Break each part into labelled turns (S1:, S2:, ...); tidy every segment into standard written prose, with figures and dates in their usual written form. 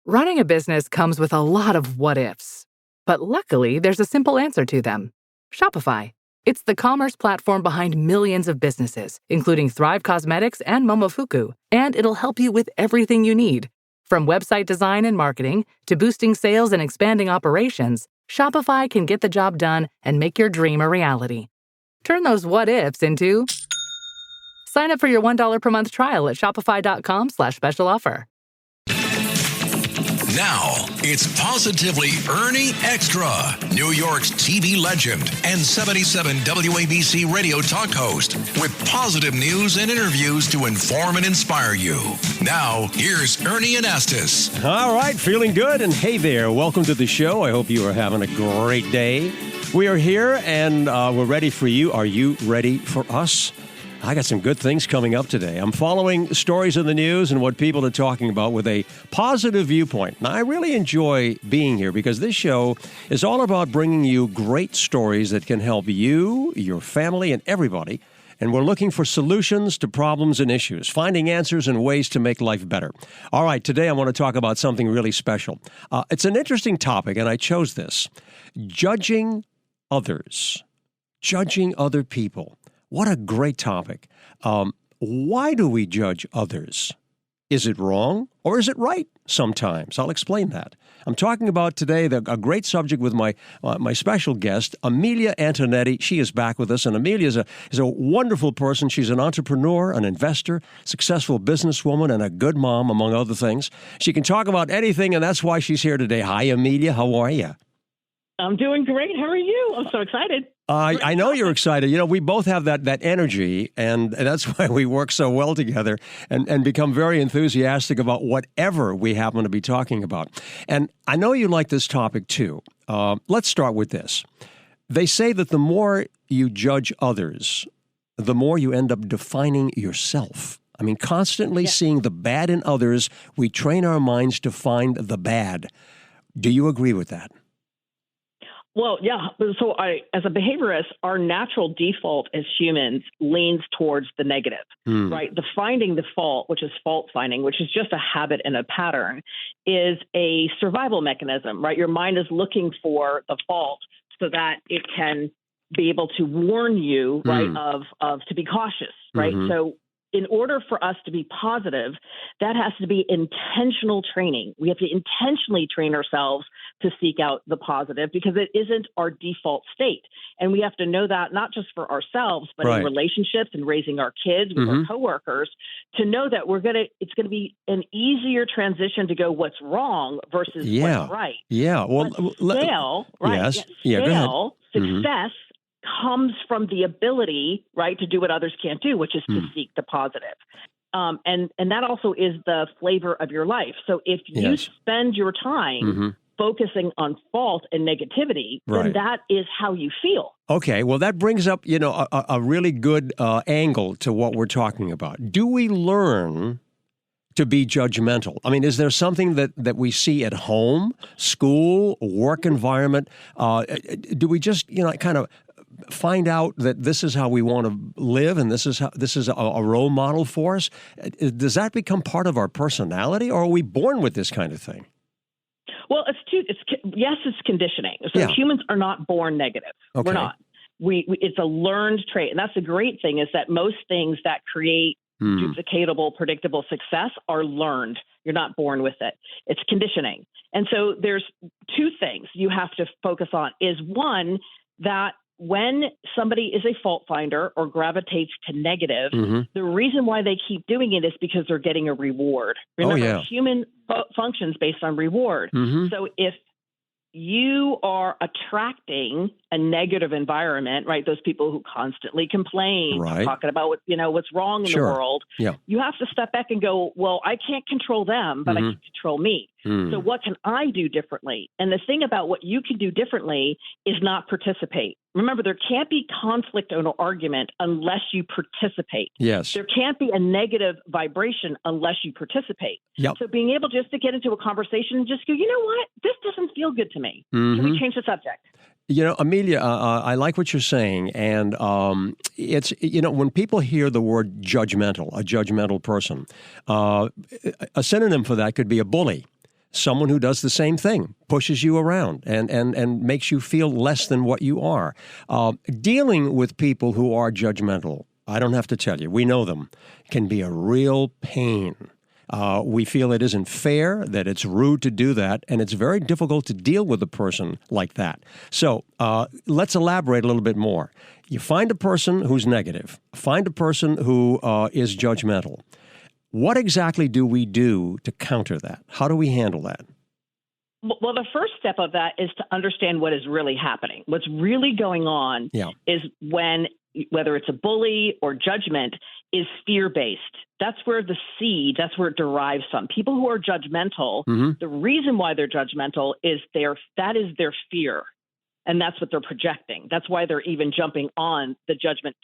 S1: Running a business comes with a lot of what-ifs. But luckily, there's a simple answer to them. Shopify. It's the commerce platform behind millions of businesses, including Thrive Cosmetics and Momofuku, and it'll help you with everything you need. From website design and marketing to boosting sales and expanding operations, Shopify can get the job done and make your dream a reality. Turn those what-ifs into... Sign up for your $1 per month trial at shopify.com/special offer.
S2: Now, it's Positively Ernie Extra, New York's TV legend and 77 WABC radio talk host with positive news and interviews to inform and inspire you. Now, here's Ernie Anastas.
S3: All right, feeling good. And hey there, welcome to the show. I hope you are having a great day. We are here and we're ready for you. Are you ready for us? I got some good things coming up today. I'm following stories in the news and what people are talking about with a positive viewpoint. Now, I really enjoy being here because this show is all about bringing you great stories that can help you, your family, and everybody. And we're looking for solutions to problems and issues, finding answers and ways to make life better. All right, today I want to talk about something really special. It's an interesting topic, and I chose this. Judging others. Judging other people. What a great topic. Why do we judge others? Is it wrong or is it right sometimes? I'll explain that. I'm talking about today a great subject with my special guest, Amilya Antonetti. She is back with us, and Amilya is a wonderful person. She's an entrepreneur, an investor, successful businesswoman, and a good mom, among other things. She can talk about anything, and that's why she's here today. Hi, Amilya. How are you?
S4: I'm doing great. How are you? I'm so excited.
S3: I know you're excited. You know, we both have that energy, and that's why we work so well together and become very enthusiastic about whatever we happen to be talking about. And I know you like this topic, too. Let's start with this. They say that the more you judge others, the more you end up defining yourself. I mean, constantly seeing the bad in others, we train our minds to find the bad. Do you agree with that?
S4: Well, yeah. So as a behaviorist, our natural default as humans leans towards the negative, right? The finding the fault, which is fault finding, which is just a habit and a pattern, is a survival mechanism, right? Your mind is looking for the fault so that it can be able to warn you, right, of to be cautious, right? So in order for us to be positive, that has to be intentional training. We have to intentionally train ourselves to seek out the positive because it isn't our default state. And we have to know that not just for ourselves, but in relationships and raising our kids with our coworkers, to know that it's going to be an easier transition to go what's wrong versus what's right.
S3: Yeah. Well,
S4: scale, right?
S3: Yes.
S4: Scale, success comes from the ability, right, to do what others can't do, which is to seek the positive. And that also is the flavor of your life. So if you spend your time focusing on fault and negativity, then that is how you feel.
S3: Okay, well, that brings up, a really good angle to what we're talking about. Do we learn to be judgmental? I mean, is there something that we see at home, school, work environment? Do we just, kind of find out that this is how we want to live and this is a role model for us? Does that become part of our personality, or are we born with this kind of thing?
S4: Well, it's conditioning. So humans are not born negative. Okay. We're not. It's a learned trait. And that's the great thing, is that most things that create duplicatable, predictable success are learned. You're not born with it. It's conditioning. And so there's two things you have to focus on. Is one, that when somebody is a fault finder or gravitates to negative, the reason why they keep doing it is because they're getting a reward. Remember, human functions based on reward. So if you are attracting a negative environment, right? Those people who constantly complain, talking about what's wrong in the world. You have to step back and go, well, I can't control them, but I can control me. So what can I do differently? And the thing about what you can do differently is not participate. Remember, there can't be conflict or argument unless you participate.
S3: Yes.
S4: There can't be a negative vibration unless you participate.
S3: Yep.
S4: So being able just to get into a conversation and just go, you know what? This doesn't feel good to me. Can we change the subject?
S3: Amilya, I like what you're saying. And it's, when people hear the word judgmental, a judgmental person, a synonym for that could be a bully. someone who does the same thing, pushes you around and makes you feel less than what you are. Dealing with people who are judgmental, I don't have to tell you, we know them, can be a real pain. We feel it isn't fair, that it's rude to do that, and it's very difficult to deal with a person like that. So let's elaborate a little bit more. You find a person who's negative, find a person who is judgmental. What exactly do we do to counter that? How do we handle that?
S4: Well, the first step of that is to understand what is really happening. What's really going on is when, whether it's a bully or judgment, is fear-based. That's where the seed, that's where it derives from. People who are judgmental, the reason why they're judgmental is that is their fear. And that's what they're projecting. That's why they're even jumping on the judgment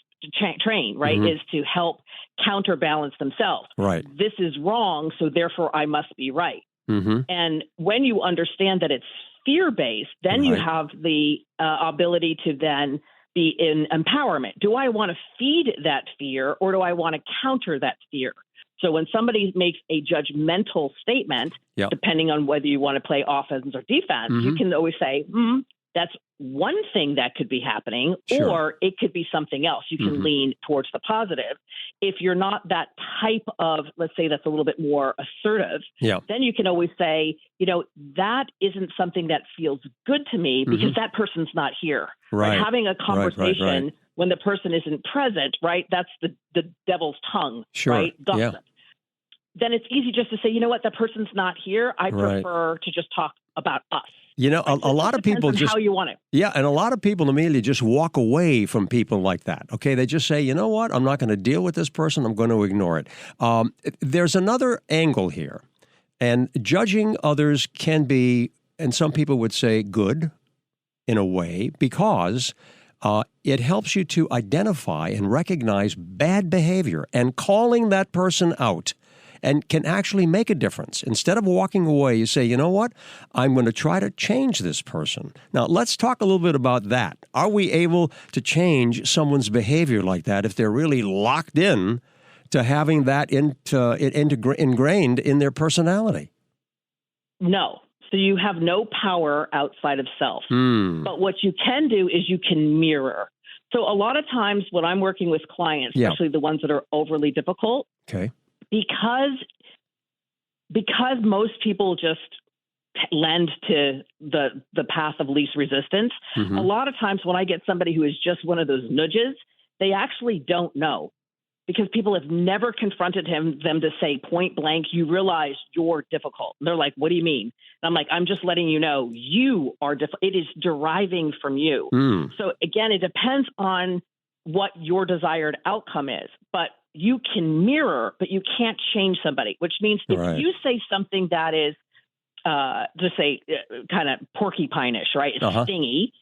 S4: train, right, is to help counterbalance themselves.
S3: Right.
S4: This is wrong, so therefore I must be right. And when you understand that it's fear-based, then you have the ability to then be in empowerment. Do I want to feed that fear, or do I want to counter that fear? So when somebody makes a judgmental statement, depending on whether you want to play offense or defense, you can always say, that's one thing that could be happening, or it could be something else. You can lean towards the positive. If you're not that type of, let's say that's a little bit more assertive, then you can always say, that isn't something that feels good to me because that person's not here. Right. Having a conversation when the person isn't present, right? That's the devil's tongue, right? Gossip. Then it's easy just to say, you know what, that person's not here. I prefer to just talk about us.
S3: A lot of people just
S4: how you want it.
S3: Yeah, and a lot of people, Amilya, just walk away from people like that. Okay, they just say, you know what, I'm not going to deal with this person. I'm going to ignore it. There's another angle here, and judging others can be, and some people would say, good in a way, because it helps you to identify and recognize bad behavior and calling that person out. And can actually make a difference. Instead of walking away, you say, you know what? I'm going to try to change this person. Now, let's talk a little bit about that. Are we able to change someone's behavior like that if they're really locked in to having that ingrained in their personality?
S4: No. So you have no power outside of self. But what you can do is you can mirror. So a lot of times when I'm working with clients, especially the ones that are overly difficult, because most people just lend to the path of least resistance, a lot of times when I get somebody who is just one of those nudges, they actually don't know, because people have never confronted them to say point blank, you realize you're difficult. And they're like, what do you mean? And I'm like, I'm just letting you know you are difficult. It is deriving from you. So again, it depends on what your desired outcome is, but you can mirror, but you can't change somebody, which means if you say something that is, just say kind of porcupine-ish, right? It's stingy.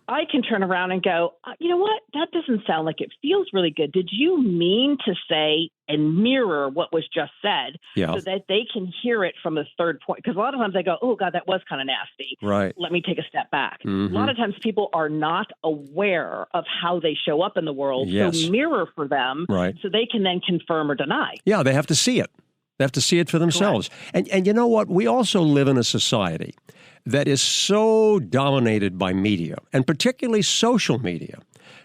S4: I can turn around and go, you know what? That doesn't sound like it feels really good. Did you mean to say and mirror what was just said so that they can hear it from a third point? Because a lot of times I go, oh God, that was kind of nasty. Right. Let me take a step back. A lot of times people are not aware of how they show up in the world. So mirror for them so they can then confirm or deny.
S3: Yeah, they have to see it. They have to see it for themselves. And you know what? We also live in a society that is so dominated by media, and particularly social media.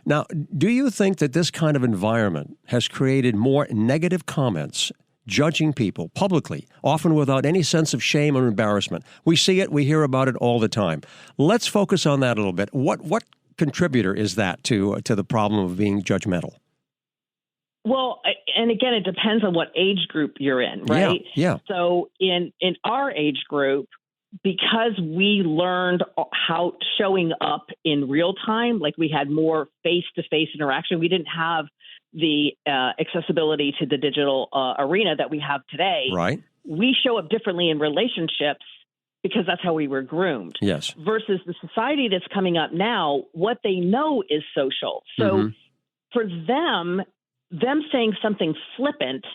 S3: Now, do you think that this kind of environment has created more negative comments, judging people publicly, often without any sense of shame or embarrassment? We see it, we hear about it all the time. Let's focus on that a little bit. What contributor is that to the problem of being judgmental?
S4: Well, and again, it depends on what age group you're in, right?
S3: Yeah.
S4: So in our age group, because we learned how showing up in real time, like we had more face-to-face interaction, we didn't have the accessibility to the digital arena that we have today. Right. We show up differently in relationships because that's how we were groomed. Yes. Versus the society that's coming up now, what they know is social. So for them saying something flippant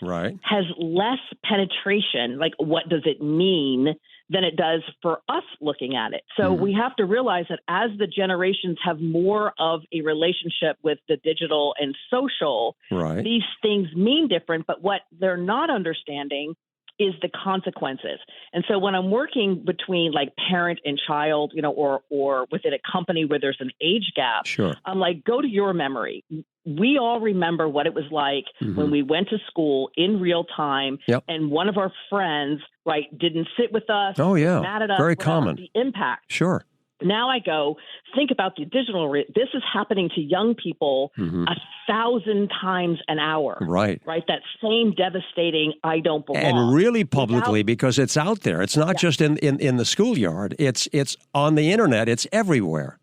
S4: has less penetration, like what does it mean, than it does for us looking at it. So we have to realize that as the generations have more of a relationship with the digital and social, these things mean different. But what they're not understanding is the consequences. And so when I'm working between like parent and child, or within a company where there's an age gap,
S3: sure.
S4: I'm like, go to your memory. We all remember what it was like when we went to school in real time, and one of our friends, right, didn't sit with us.
S3: Oh, yeah.
S4: Mad at us.
S3: Very
S4: whatever,
S3: common.
S4: The impact.
S3: Sure.
S4: Now I go, think about the digital. This is happening to young people 1,000 times an hour.
S3: Right.
S4: Right. That same devastating, I don't belong.
S3: And really publicly, because it's out there. It's not just in the schoolyard. It's on the internet. It's everywhere.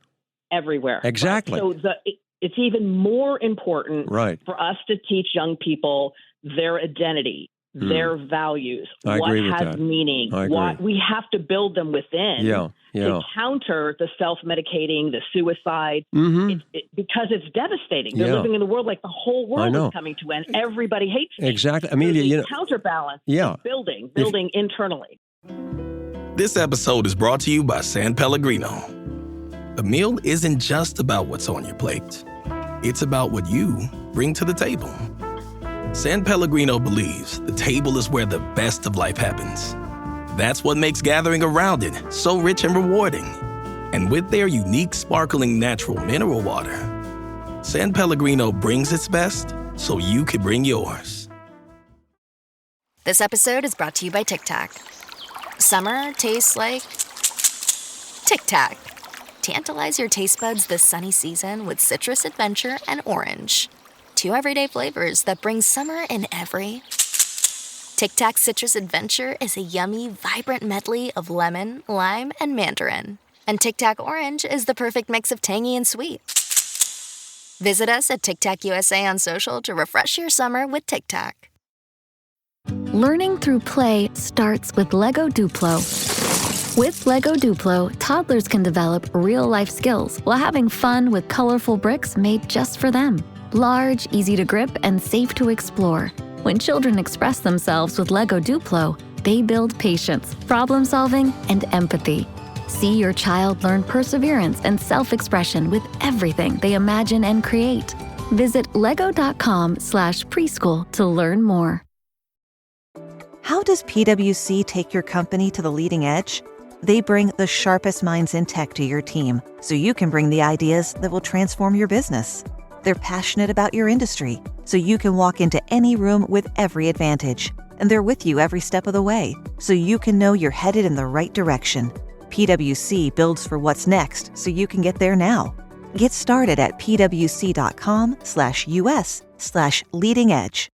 S4: Everywhere.
S3: Exactly.
S4: Right? So it's even more important for us to teach young people their identity, their values, what has meaning. What we have to build them within to counter the self-medicating, the suicide, because it's devastating. They're living in the world like the whole world is coming to an end. Everybody hates me.
S3: Exactly. Amilya,
S4: counterbalance building internally.
S5: This episode is brought to you by San Pellegrino. A meal isn't just about what's on your plate. It's about what you bring to the table. San Pellegrino believes the table is where the best of life happens. That's what makes gathering around it so rich and rewarding. And with their unique, sparkling natural mineral water, San Pellegrino brings its best so you can bring yours.
S6: This episode is brought to you by Tic Tac. Summer tastes like Tic Tac. Tantalize your taste buds this sunny season with citrus adventure and orange. 2 everyday flavors that bring summer in every. Tic Tac Citrus Adventure is a yummy, vibrant medley of lemon, lime, and mandarin. And Tic Tac Orange is the perfect mix of tangy and sweet. Visit us at Tic Tac USA on social to refresh your summer with Tic Tac.
S7: Learning through play starts with Lego Duplo. With Lego Duplo, toddlers can develop real-life skills while having fun with colorful bricks made just for them. Large, easy to grip, and safe to explore. When children express themselves with Lego Duplo, they build patience, problem-solving, and empathy. See your child learn perseverance and self-expression with everything they imagine and create. Visit lego.com/preschool to learn more.
S8: How does PwC take your company to the leading edge? They bring the sharpest minds in tech to your team, so you can bring the ideas that will transform your business. They're passionate about your industry, so you can walk into any room with every advantage. And they're with you every step of the way, so you can know you're headed in the right direction. PwC builds for what's next, so you can get there now. Get started at pwc.com/us/leading edge.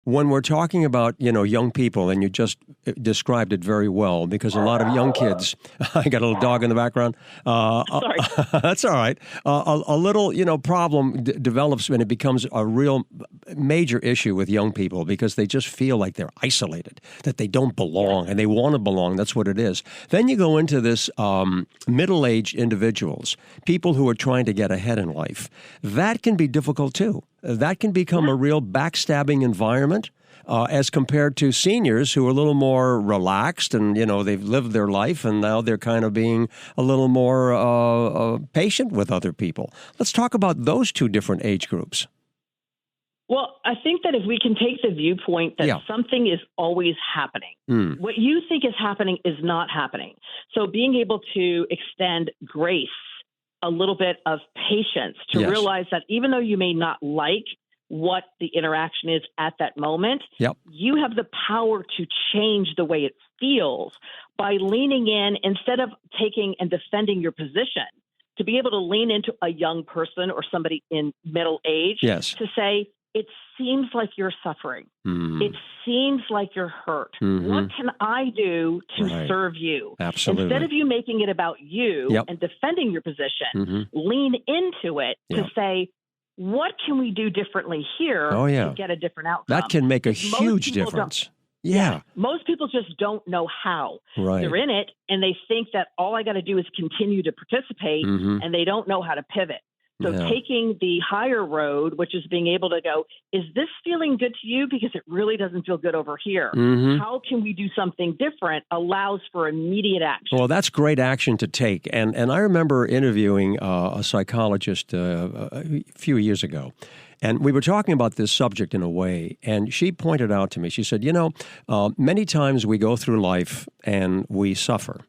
S3: When we're talking about, young people, and you just described it very well, because a lot of young kids, I got a little dog in the background.
S4: Sorry.
S3: That's all right. A little, problem develops, and it becomes a real major issue with young people because they just feel like they're isolated, that they don't belong, and they want to belong. That's what it is. Then you go into this middle-aged individuals, people who are trying to get ahead in life. That can be difficult too. That can become a real backstabbing environment as compared to seniors who are a little more relaxed and, they've lived their life and now they're kind of being a little more patient with other people. Let's talk about those two different age groups.
S4: Well, I think that if we can take the viewpoint that something is always happening, what you think is happening is not happening. So being able to extend grace, a little bit of patience to realize that even though you may not like what the interaction is at that moment, you have the power to change the way it feels by leaning in instead of taking and defending your position, to be able to lean into a young person or somebody in middle age to say, it seems like you're suffering. It seems like you're hurt. What can I do to serve you?
S3: Absolutely.
S4: Instead of you making it about you and defending your position, lean into it to say, what can we do differently here to get a different outcome?
S3: That can make a huge difference.
S4: Most people just don't know how. They're in it, and they think that all I got to do is continue to participate, and they don't know how to pivot. So taking the higher road, which is being able to go, is this feeling good to you? Because it really doesn't feel good over here. How can we do something different? Allows for immediate action.
S3: Well, that's great action to take. And I remember interviewing a psychologist a few years ago. And we were talking about this subject in a way, and she pointed out to me, she said, many times we go through life and we suffer.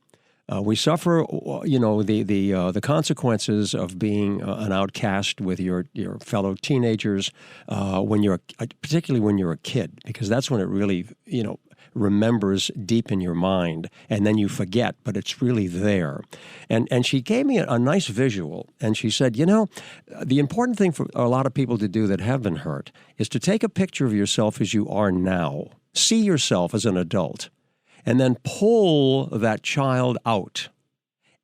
S3: We suffer, the consequences of being an outcast with your fellow teenagers particularly when you're a kid, because that's when it really, remembers deep in your mind, and then you forget, but it's really there. And she gave me a nice visual, and she said, the important thing for a lot of people to do that have been hurt is to take a picture of yourself as you are now, see yourself as an adult, and then pull that child out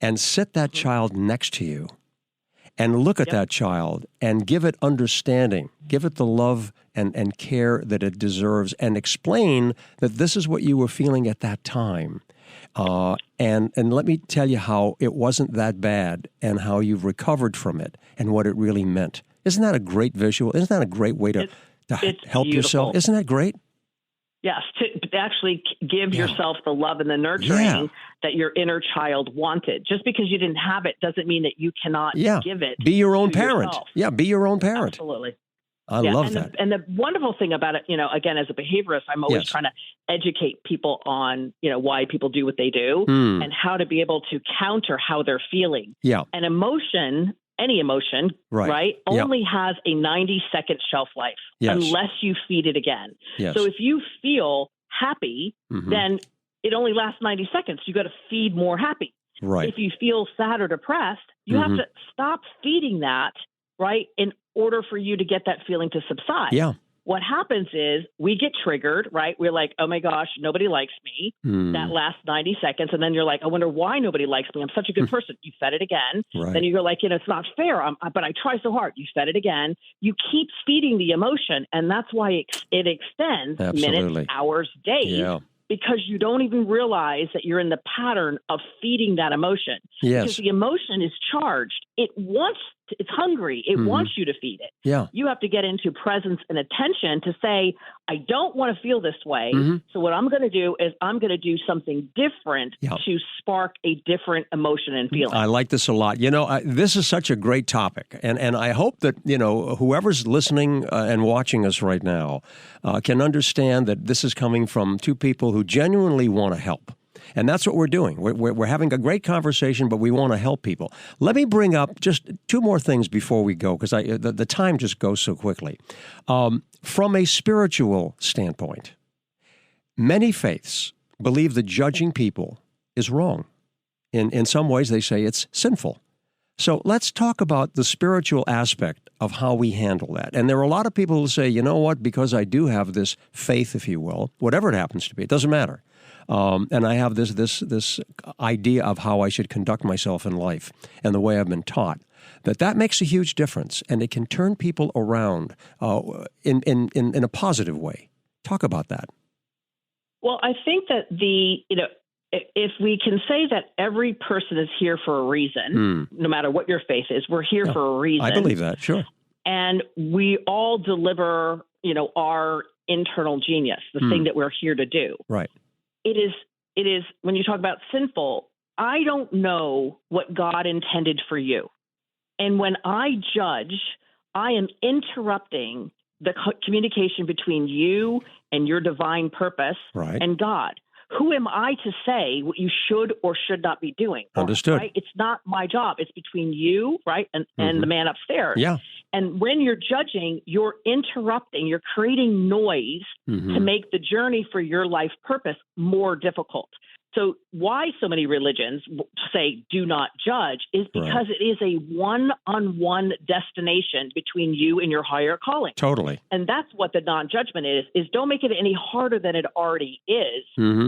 S3: and sit that child next to you and look at that child and give it understanding, give it the love and care that it deserves, and explain that this is what you were feeling at that time. And let me tell you how it wasn't that bad and how you've recovered from it and what it really meant. Isn't that a great visual? Isn't that a great way to help yourself? Isn't that great?
S4: Yes, to actually give yourself the love and the nurturing that your inner child wanted. Just because you didn't have it doesn't mean that you cannot give it.
S3: Be your own parent.
S4: Yourself.
S3: Yeah, be your own parent.
S4: Absolutely.
S3: I love that.
S4: And the wonderful thing about it, again, as a behaviorist, I'm always trying to educate people on, why people do what they do and how to be able to counter how they're feeling.
S3: Yeah.
S4: An emotion, any emotion, right, only has a 90-second shelf life unless you feed it again.
S3: Yes.
S4: So if you feel happy, then it only lasts 90 seconds. You got to feed more happy.
S3: Right.
S4: If you feel sad or depressed, you have to stop feeding that, right, in order for you to get that feeling to subside.
S3: Yeah.
S4: What happens is we get triggered, right? We're like, oh my gosh, nobody likes me. That lasts 90 seconds. And then you're like, I wonder why nobody likes me. I'm such a good person. You said it again.
S3: Right.
S4: Then you go like, it's not fair. But I try so hard. You said it again. You keep feeding the emotion. And that's why it extends minutes, hours, days.
S3: Yeah.
S4: Because you don't even realize that you're in the pattern of feeding that emotion.
S3: Yes.
S4: Because the emotion is charged. It's hungry. It wants you to feed it.
S3: Yeah.
S4: You have to get into presence and attention to say, I don't want to feel this way. So what I'm going to do is I'm going to do something different to spark a different emotion and feeling.
S3: I like this a lot. This is such a great topic. And I hope that, whoever's listening and watching us right now can understand that this is coming from two people who genuinely want to help. And that's what we're doing. We're having a great conversation, but we want to help people. Let me bring up just two more things before we go, because the time just goes so quickly. From a spiritual standpoint, many faiths believe that judging people is wrong. In some ways, they say it's sinful. So let's talk about the spiritual aspect of how we handle that. And there are a lot of people who say, you know what, because I do have this faith, if you will, whatever it happens to be, it doesn't matter. And I have this idea of how I should conduct myself in life and the way I've been taught, that makes a huge difference, and it can turn people around in a positive way. Talk about that.
S4: Well, I think that if we can say that every person is here for a reason, no matter what your faith is, we're here for a reason.
S3: I believe that, sure.
S4: And we all deliver, our internal genius, the thing that we're here to do.
S3: Right.
S4: It is when you talk about sinful, I don't know what God intended for you. And when I judge, I am interrupting the communication between you and your divine purpose and God. Who am I to say what you should or should not be doing?
S3: Understood.
S4: Right? It's not my job. It's between you, right, and the man upstairs.
S3: Yeah.
S4: And when you're judging, you're interrupting, you're creating noise to make the journey for your life purpose more difficult. So why so many religions say do not judge is because it is a one-on-one destination between you and your higher calling.
S3: Totally.
S4: And that's what the non-judgment is don't make it any harder than it already is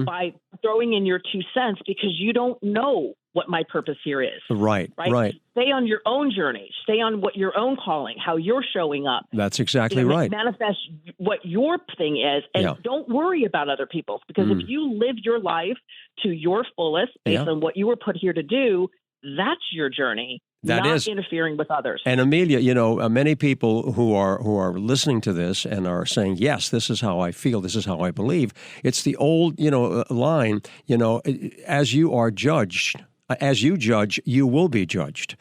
S4: by throwing in your 2 cents, because you don't know what my purpose here is.
S3: Right.
S4: Stay on your own journey. Stay on what your own calling, how you're showing up.
S3: That's exactly right.
S4: Manifest what your thing is, and don't worry about other people's, because if you live your life to your fullest based on what you were put here to do, that's your journey. Not interfering with others.
S3: And Amilya, many people who are listening to this and are saying, yes, this is how I feel, this is how I believe. It's the old, line, as you are judged, as you judge, you will be judged.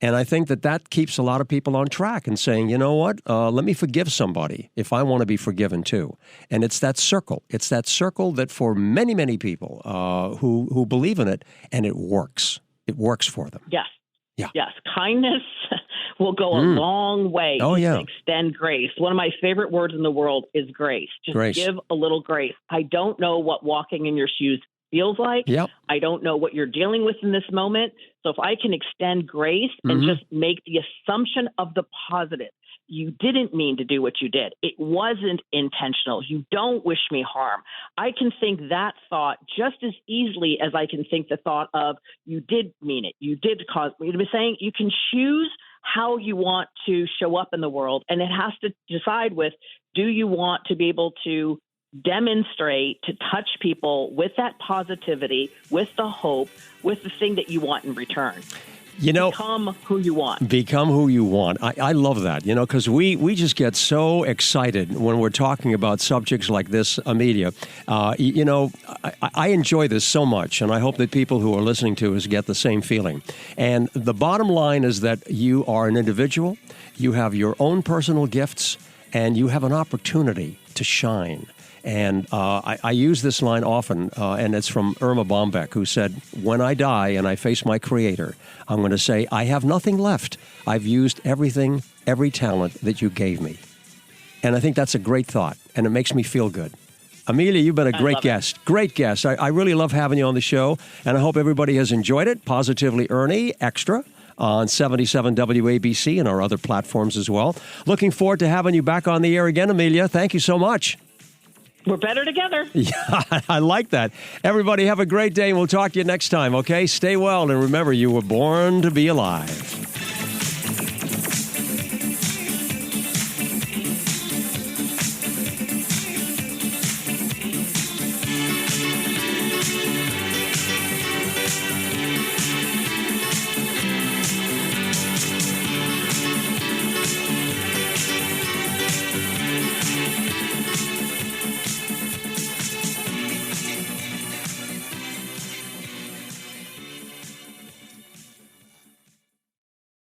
S3: And I think that keeps a lot of people on track and saying, you know what, let me forgive somebody if I want to be forgiven too. And it's that circle. It's that circle that for many, many people who believe in it, and it works. It works for them.
S4: Yes.
S3: Yeah.
S4: Yes. Kindness will go a long way to extend grace. One of my favorite words in the world is grace. Just give a little grace. I don't know what walking in your shoes feels like.
S3: Yep.
S4: I don't know what you're dealing with in this moment. So if I can extend grace and just make the assumption of the positive, you didn't mean to do what you did. It wasn't intentional. You don't wish me harm. I can think that thought just as easily as I can think the thought of you did mean it. You did cause me to be saying you can choose how you want to show up in the world. And it has to decide with, do you want to be able to demonstrate, to touch people with that positivity, with the hope, with the thing that you want in return.
S3: You know,
S4: become who you want.
S3: Become who you want. I love that, because we just get so excited when we're talking about subjects like this, Amilya. I enjoy this so much, and I hope that people who are listening to us get the same feeling. And the bottom line is that you are an individual, you have your own personal gifts, and you have an opportunity to shine. And I use this line often, and it's from Irma Bombeck, who said, when I die and I face my Creator, I'm going to say, I have nothing left. I've used everything, every talent that you gave me. And I think that's a great thought, and it makes me feel good. Amilya, you've been a great guest. Great guest. I really love having you on the show, and I hope everybody has enjoyed it. Positively Ernie Extra on 77 WABC and our other platforms as well. Looking forward to having you back on the air again, Amilya. Thank you so much.
S4: We're better together.
S3: Yeah, I like that. Everybody have a great day, and we'll talk to you next time, okay? Stay well, and remember, you were born to be alive.